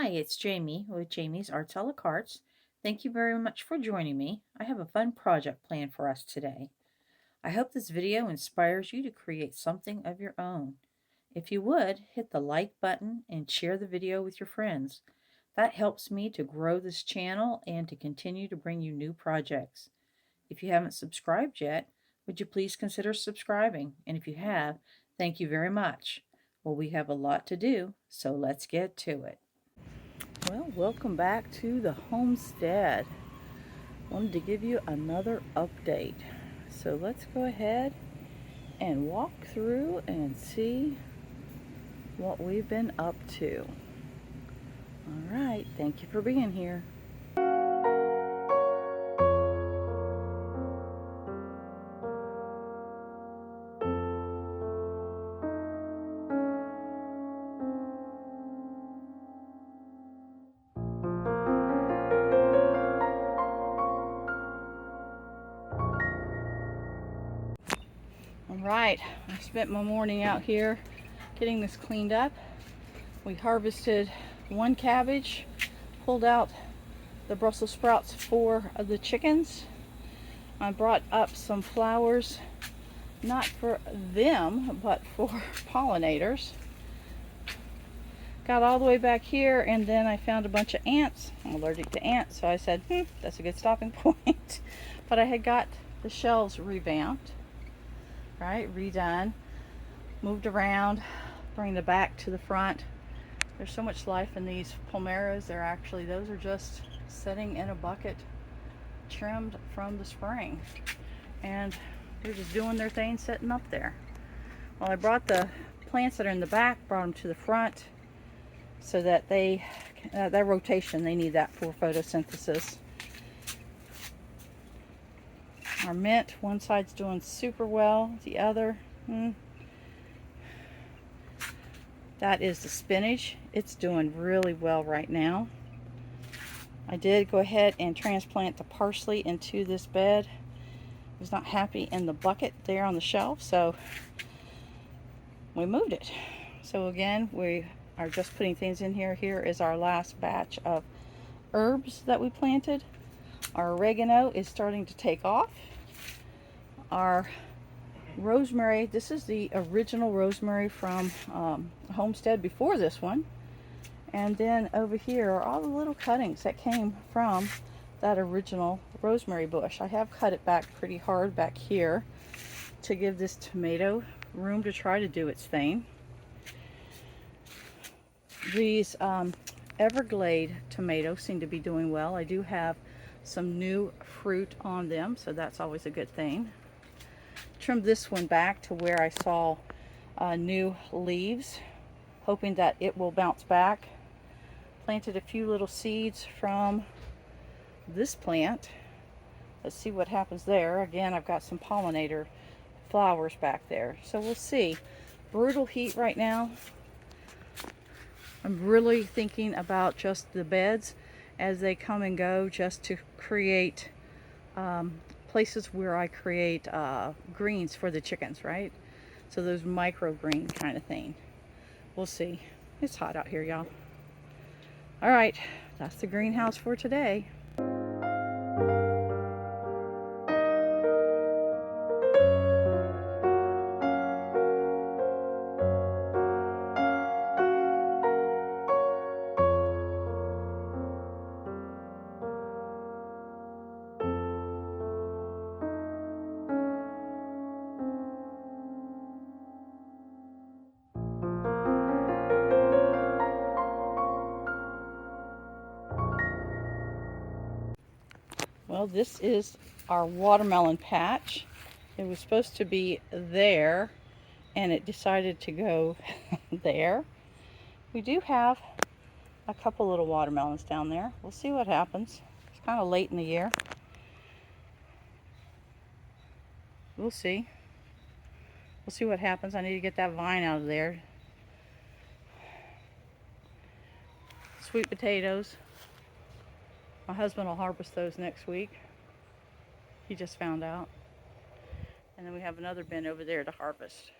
Hi, it's Jamie with Jamie's Arts a la Cartes. Thank you very much for joining me. I have a fun project planned for us today. I hope this video inspires you to create something of your own. If you would, hit the like button and share the video with your friends. That helps me to grow this channel and to continue to bring you new projects. If you haven't subscribed yet, would you please consider subscribing? And if you have, thank you very much. Well, we have a lot to do, so let's get to it. Well, welcome back to the homestead. Wanted to give you another update. So let's go ahead and walk through and see what we've been up to. All right, thank you for being here. Alright, I spent my morning out here getting this cleaned up. We harvested one cabbage, pulled out the Brussels sprouts for the chickens. I brought up some flowers, not for them, but for pollinators. Got all the way back here, and then I found a bunch of ants. I'm allergic to ants, so I said, that's a good stopping point. But I had got the shelves revamped. Right, redone, moved around, bring the back to the front. There's so much life in these palmeras. Those are just sitting in a bucket, trimmed from the spring, and they're just doing their thing, sitting up there. Well, I brought the plants that are in the back, brought them to the front, so that that rotation, they need that for photosynthesis. Our mint, one side's doing super well, the other, That is the spinach. It's doing really well right now. I did go ahead and transplant the parsley into this bed. I was not happy in the bucket there on the shelf, so we moved it. So again, we are just putting things in here. Here is our last batch of herbs that we planted. Our oregano is starting to take off. Our rosemary, this is the original rosemary from Homestead before this one. And then over here are all the little cuttings that came from that original rosemary bush. I have cut it back pretty hard back here to give this tomato room to try to do its thing. These Everglade tomatoes seem to be doing well. I do have some new fruit on them, so that's always a good thing. Trimmed this one back to where I saw new leaves, hoping that it will bounce back. Planted a few little seeds from this plant. Let's see what happens there. Again, I've got some pollinator flowers back there, so we'll see. Brutal heat right now. I'm really thinking about just the beds as they come and go, just to create places where I create greens for the chickens, right? So those microgreen kind of thing. We'll see. It's hot out here, y'all. All right, that's the greenhouse for today. Well, this is our watermelon patch. It was supposed to be there, and it decided to go there. We do have a couple little watermelons down there. We'll see what happens. It's kind of late in the year. We'll see. We'll see what happens. I need to get that vine out of there. Sweet potatoes. My husband will harvest those next week. He just found out. And then we have another bin over there to harvest.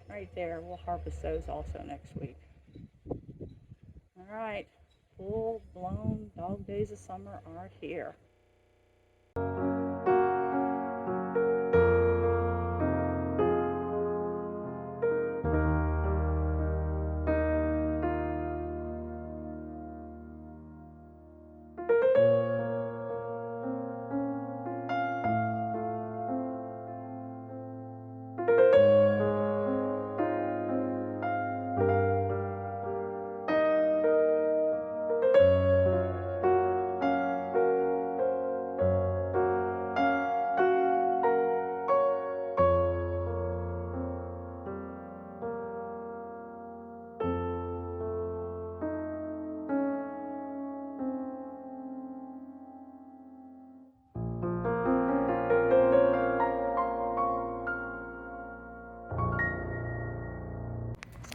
right there. We'll harvest those also next week. All right, full-blown dog days of summer are here.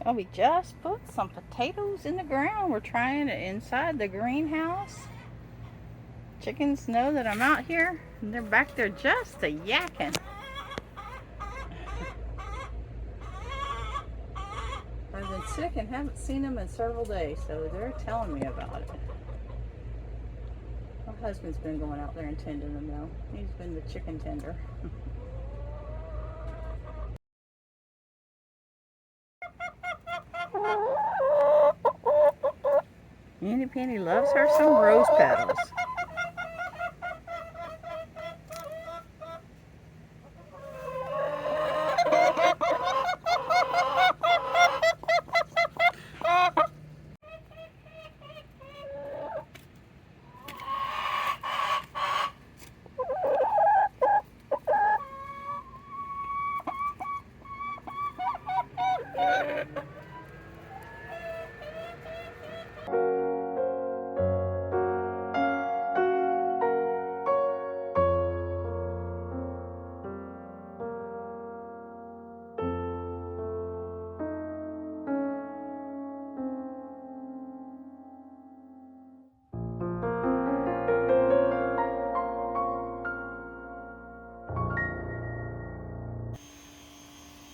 So we just put some potatoes in the ground. We're trying it inside the greenhouse. Chickens know that I'm out here, and they're back there just a yakking. I've been sick and haven't seen them in several days, so they're telling me about it. My husband's been going out there and tending them though. He's been the chicken tender. Annie Penny loves her some rose petals.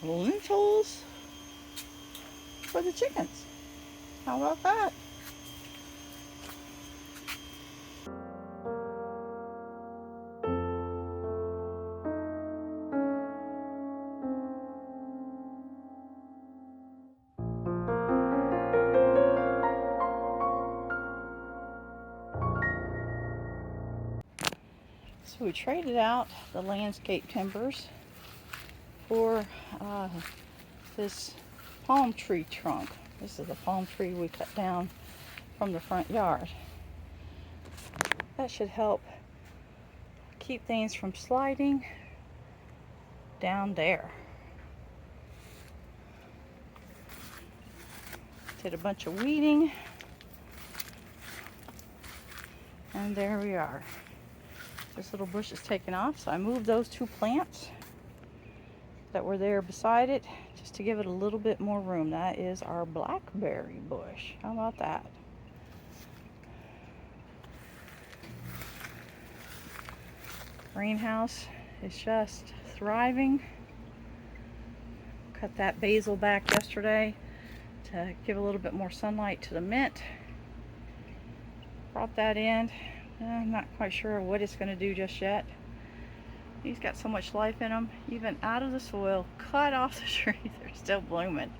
Lentils for the chickens. How about that? So we traded out the landscape timbers for this palm tree trunk. This is a palm tree we cut down from the front yard. That should help keep things from sliding down there. Did a bunch of weeding, and there we are. This little bush is taken off, so I moved those two plants that were there beside it just to give it a little bit more room. That is our blackberry bush. How about that? Greenhouse is just thriving. Cut that basil back yesterday to give a little bit more sunlight to the mint. Brought that in. I'm not quite sure what it's going to do just yet. These got so much life in them, even out of the soil, cut off the tree, they're still blooming.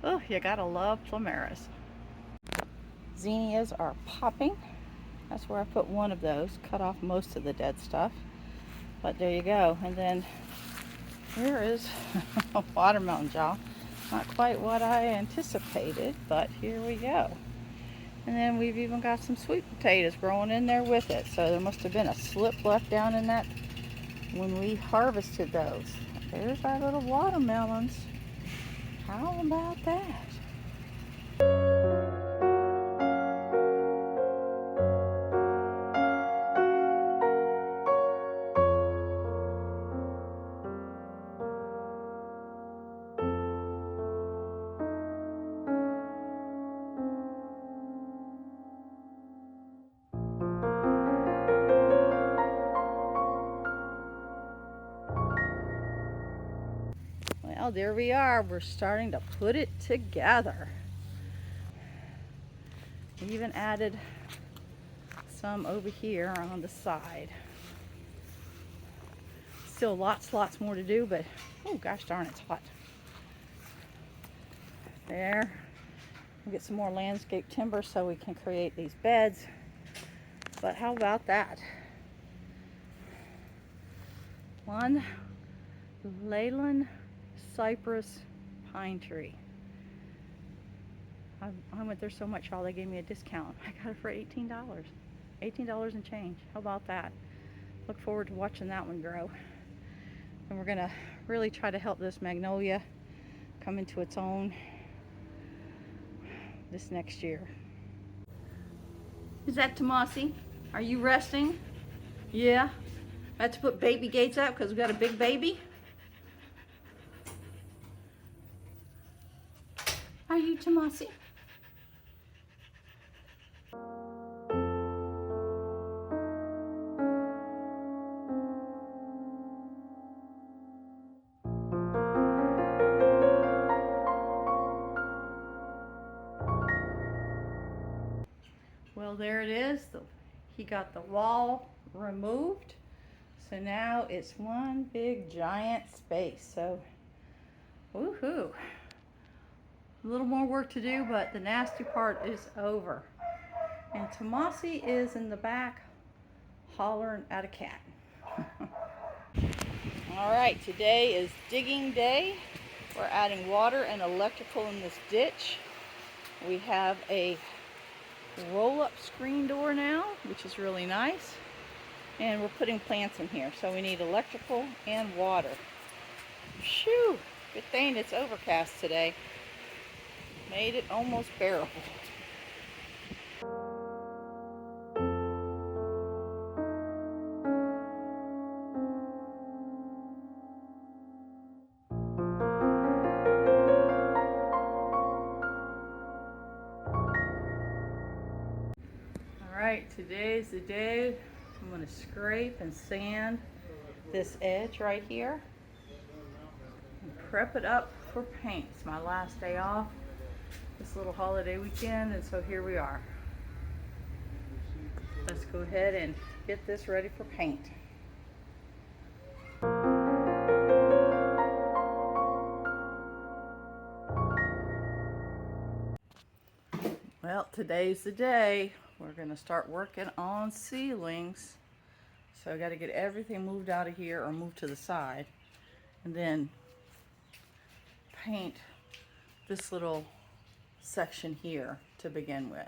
Oh, you gotta love plumeras. Zinnias are popping. That's where I put one of those, cut off most of the dead stuff. But there you go. And then here is a watermelon jaw. Not quite what I anticipated, but here we go. And then we've even got some sweet potatoes growing in there with it. So there must have been a slip left down in that when we harvested those. There's our little watermelons. How about that? Well, Well, there we are. We're starting to put it together. We even added some over here on the side. Still lots more to do, but oh gosh darn, it's hot. There. We'll get some more landscape timber so we can create these beds. But how about that? One Leyland cypress pine tree. I went there so much, y'all, they gave me a discount. I got it for $18. $18 and change. How about that? Look forward to watching that one grow. And we're gonna really try to help this magnolia come into its own this next year. Is that Tomasi? Are you resting? Yeah. I had to put baby gates out because we got a big baby. Are you Tomasi? Well, there it is. He got the wall removed. So now it's one big giant space. So, woohoo. A little more work to do, but the nasty part is over. And Tomasi is in the back hollering at a cat. All right, today is digging day. We're adding water and electrical in this ditch. We have a roll-up screen door now, which is really nice. And we're putting plants in here, so we need electrical and water. Phew, good thing it's overcast today. Made it almost bearable. Alright, today's the day I'm going to scrape and sand this edge right here and prep it up for paint. It's my last day off this little holiday weekend, and so here we are. Let's go ahead and get this ready for paint. Well, today's the day. We're going to start working on ceilings. So I got to get everything moved out of here or moved to the side, and then paint this little section here to begin with.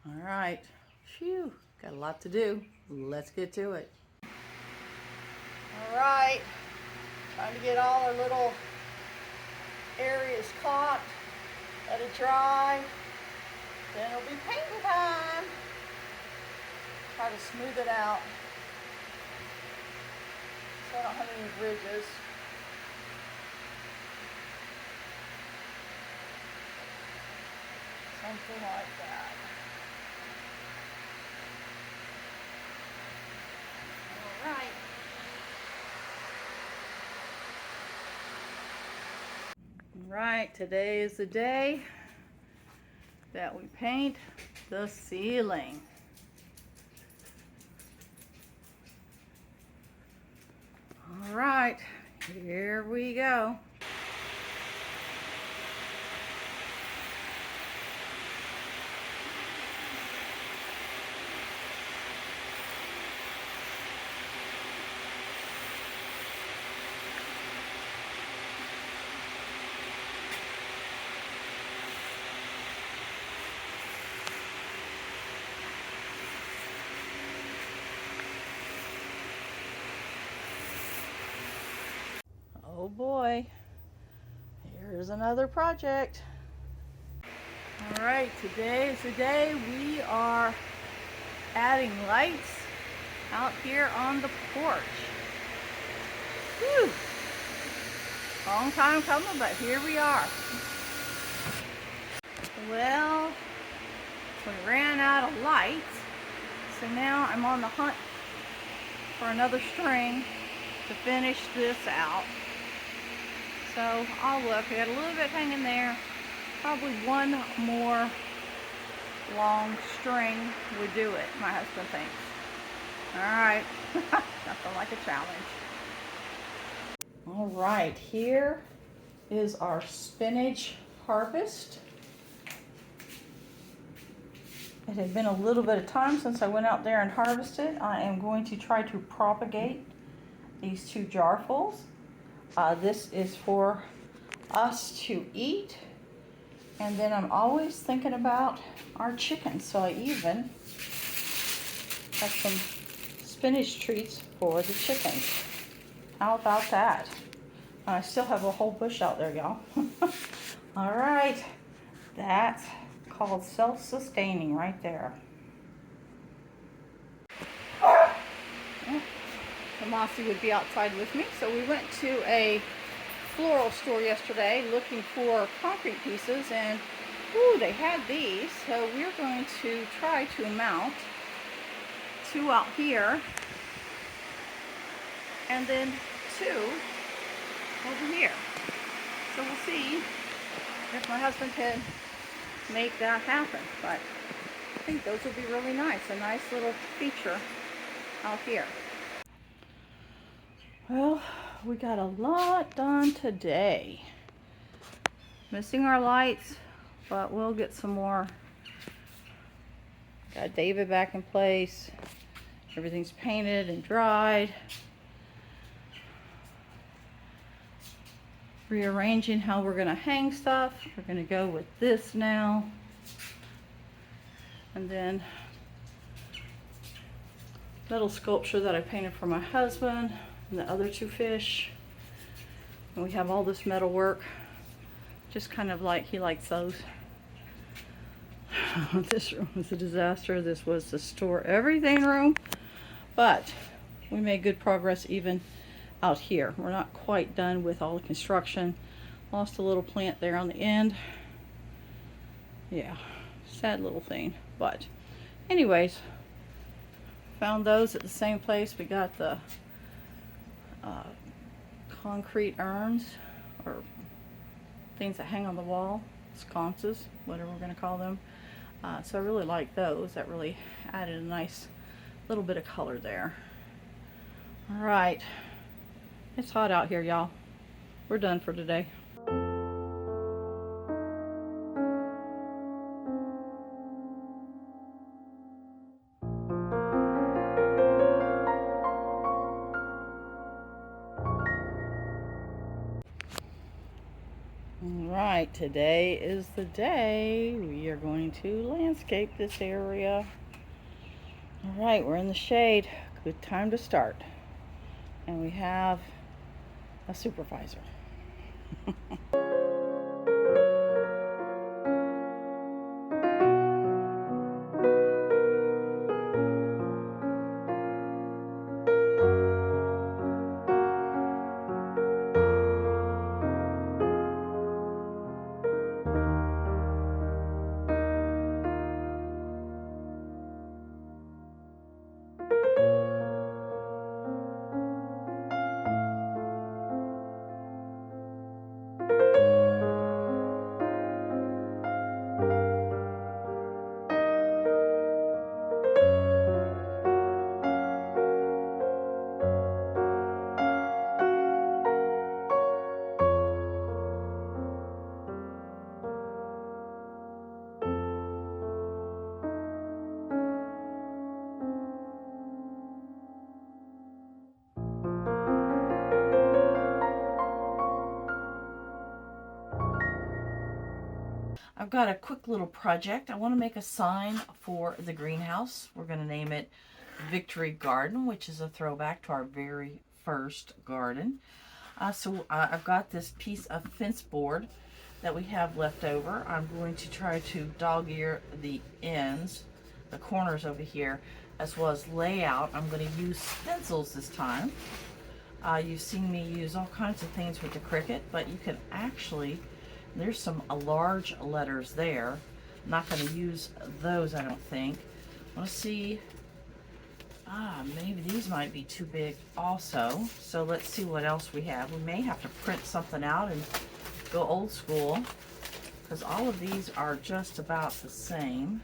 All right, phew, got a lot to do. Let's get to it. All right, trying to get all our little areas caught, let it dry, then it'll be painting time. Try to smooth it out so I don't have any ridges. Something like that. All right. All right, today is the day that we paint the ceiling. All right, here we go. Oh boy, here's another project. All right, today is the day we are adding lights out here on the porch. Whew. Long time coming, but here we are. Well, we ran out of lights, so now I'm on the hunt for another string to finish this out. So I'll look. I got a little bit hanging there. Probably one more long string would do it, my husband thinks. All right, nothing like a challenge. All right, here is our spinach harvest. It had been a little bit of time since I went out there and harvested. I am going to try to propagate these 2 jarfuls. This is for us to eat. And then I'm always thinking about our chickens. So I even have some spinach treats for the chickens. How about that? I still have a whole bush out there, y'all. All right, that's called self-sustaining right there. Mossy would be outside with me, so we went to a floral store yesterday looking for concrete pieces, and ooh, they had these, so we're going to try to mount 2 out here and then 2 over here. So we'll see if my husband can make that happen, but I think those would be really nice. A nice little feature out here. Well, we got a lot done today. Missing our lights, but we'll get some more. Got David back in place. Everything's painted and dried. Rearranging how we're gonna hang stuff. We're gonna go with this now. And then little sculpture that I painted for my husband and the other 2 fish. And we have all this metal work, just kind of like he likes those. This room was a disaster. This was the store everything room, but we made good progress even out here. We're not quite done with all the construction. Lost a little plant there on the end. Yeah, sad little thing, but anyways, found those at the same place. We got the concrete urns, or things that hang on the wall, sconces, whatever we're going to call them. So I really like those. That really added a nice little bit of color there. All right, it's hot out here, y'all. We're done for today. Alright, today is the day we are going to landscape this area. Alright, we're in the shade. Good time to start. And we have a supervisor. I've got a quick little project. I want to make a sign for the greenhouse. We're going to name it Victory Garden, which is a throwback to our very first garden. I've got this piece of fence board that we have left over. I'm going to try to dog-ear the ends, the corners over here, as well as layout. I'm going to use stencils this time. You've seen me use all kinds of things with the Cricut, but you can actually, there's some large letters there. I'm not going to use those, I don't think. I want to see Maybe these might be too big also. So let's see what else we have. We may have to print something out and go old school, because all of these are just about the same.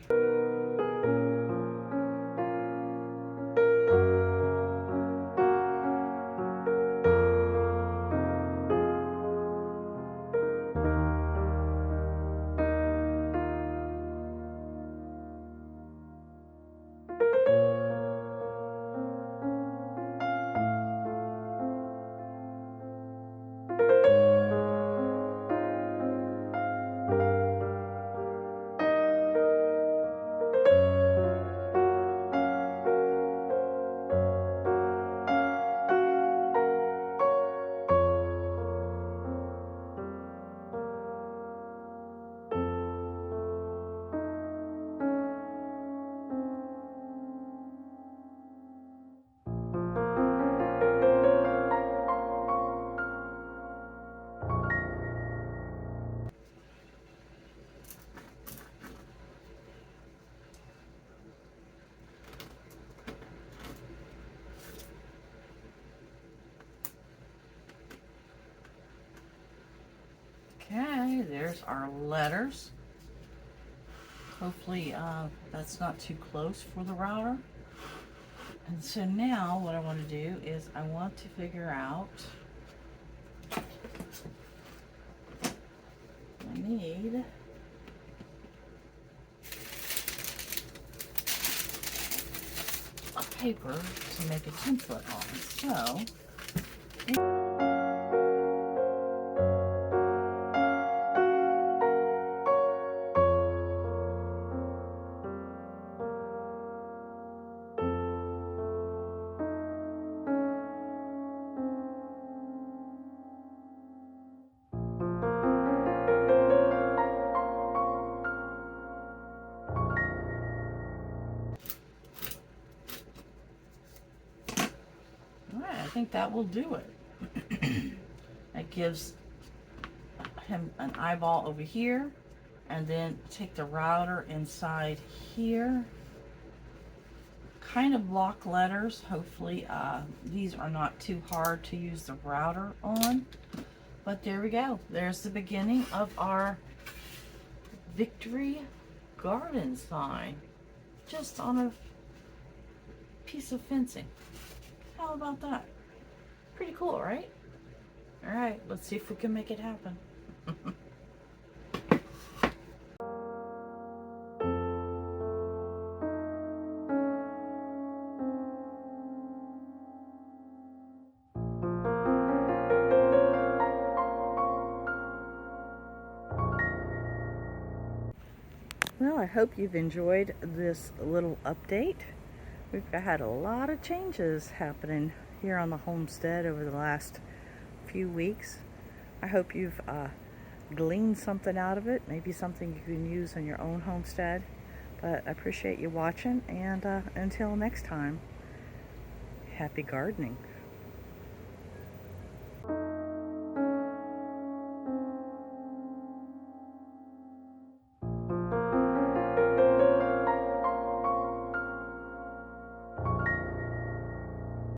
Okay, there's our letters. Hopefully that's not too close for the router. And so now what I want to do is I want to figure out, I need a paper to make a template on. So I think that will do it. It gives him an eyeball over here, and then take the router inside here. Kind of block letters. Hopefully these are not too hard to use the router on. But there we go. There's the beginning of our Victory Garden sign, just on a piece of fencing. How about that? Pretty cool, right? All right, let's see if we can make it happen. Well, I hope you've enjoyed this little update. We've had a lot of changes happening here on the homestead over the last few weeks. I hope you've gleaned something out of it, maybe something you can use on your own homestead. But I appreciate you watching, and until next time, happy gardening.